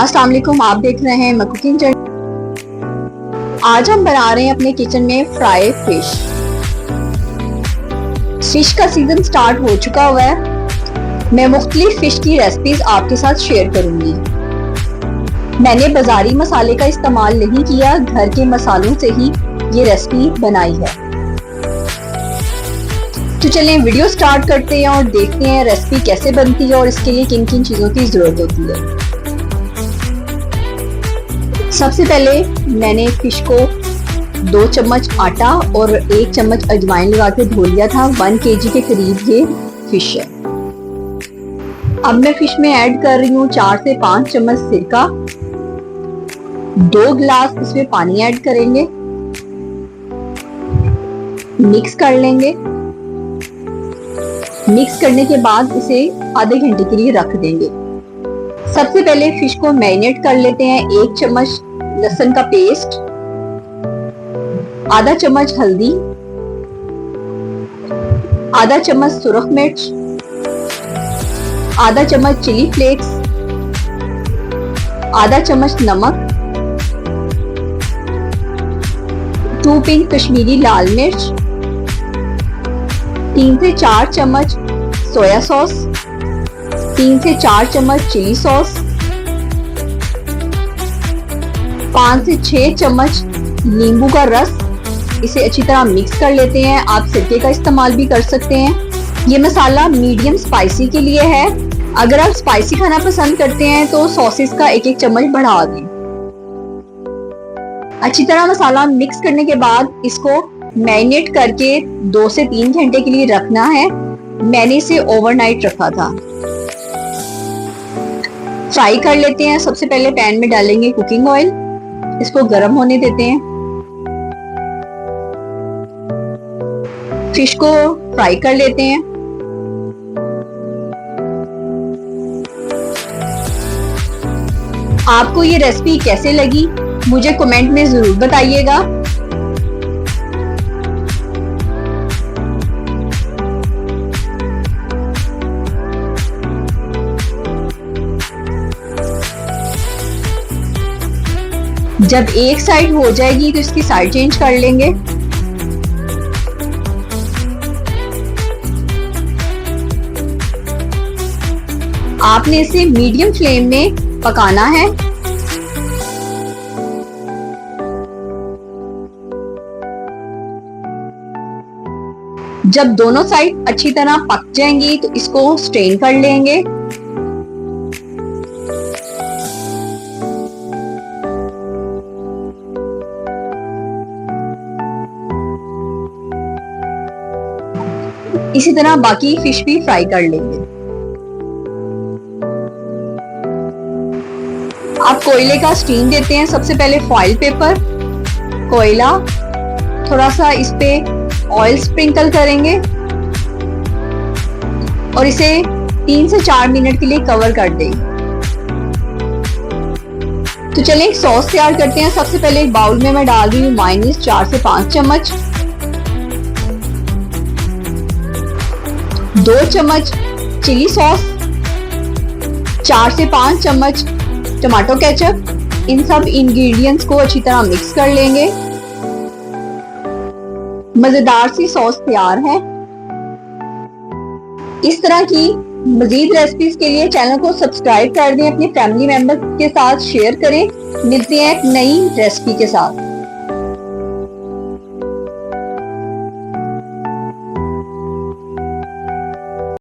अस्सलाम वालेकुम, आप देख रहे हैं कुकिंग जर्नी। आज हम बना रहे हैं अपने किचन में फ्राई फिश। फिश का सीजन स्टार्ट हो चुका हुआ है। मैं मुख्तलिफ फिश की रेसिपीज आपके साथ शेयर करूंगी। मैंने बाजारी मसाले का इस्तेमाल नहीं किया, घर के मसालों से ही ये रेसिपी बनाई है। तो चलें वीडियो स्टार्ट करते हैं और देखते हैं रेसिपी कैसे बनती है और इसके लिए किन किन चीजों की जरूरत होती है। सबसे पहले मैंने फिश को 2 चम्मच आटा और 1 चम्मच अजवाइन लगा के धो लिया था। 1 kg के करीब ये फिश है। अब मैं फिश में ऐड कर रही हूँ 4 से 5 चम्मच सिरका। 2 गिलास इसमें पानी ऐड करेंगे, मिक्स कर लेंगे। मिक्स करने के बाद इसे आधे घंटे के लिए रख देंगे। सबसे पहले फिश को मैरिनेट कर लेते हैं। 1 चम्मच लहसुन का पेस्ट, आधा चम्मच हल्दी, आधा चम्मच सुरख मिर्च, आधा चम्मच चिली फ्लेक्स, आधा चम्मच नमक, 2 पिंच कश्मीरी लाल मिर्च, 3 से 4 चम्मच सोया सॉस, 3 से 4 चम्मच चिली सॉस, 5 से 6 चम्मच नींबू का रस। इसे अच्छी तरह मिक्स कर लेते हैं। आप सिरके का इस्तेमाल भी कर सकते हैं। ये मसाला मीडियम स्पाइसी के लिए है। अगर आप स्पाइसी खाना पसंद करते हैं तो सॉसेस का 1-1 चम्मच बढ़ा दें। अच्छी तरह मसाला मिक्स करने के बाद इसको मैरिनेट करके 2 से 3 घंटे के लिए रखना है। मैंने इसे ओवरनाइट रखा था। फ्राई कर लेते हैं। सबसे पहले पैन में डालेंगे कुकिंग ऑयल, इसको गर्म होने देते हैं। फिश को फ्राई कर लेते हैं। आपको ये रेसिपी कैसे लगी मुझे कमेंट में जरूर बताइएगा। जब एक साइड हो जाएगी तो इसकी साइड चेंज कर लेंगे। आपने इसे मीडियम फ्लेम में पकाना है। जब दोनों साइड अच्छी तरह पक जाएंगी तो इसको स्ट्रेन कर लेंगे। इसी तरह बाकी फिश भी फ्राई कर लेंगे। आप कोयले का स्टीम देते हैं। सबसे पहले फॉइल पेपर, कोयला, थोड़ा सा इस पे ऑयल स्प्रिंकल करेंगे और इसे 3 से 4 मिनट के लिए कवर कर देंगे। तो चलिए एक सॉस तैयार करते हैं। सबसे पहले एक बाउल में मैं डाल रही हूँ मायोनीज 4 से 5 चम्मच, 2 चम्मच चिली सॉस, 4 से 5 चम्मच टमाटो केचप। इन सब इंग्रेडिएंट्स को अच्छी तरह मिक्स कर लेंगे। मजेदार सी सॉस तैयार है। इस तरह की मजीद रेसिपीज के लिए चैनल को सब्सक्राइब कर दें, अपने फैमिली मेंबर्स के साथ शेयर करें। मिलते हैं एक नई रेसिपी के साथ।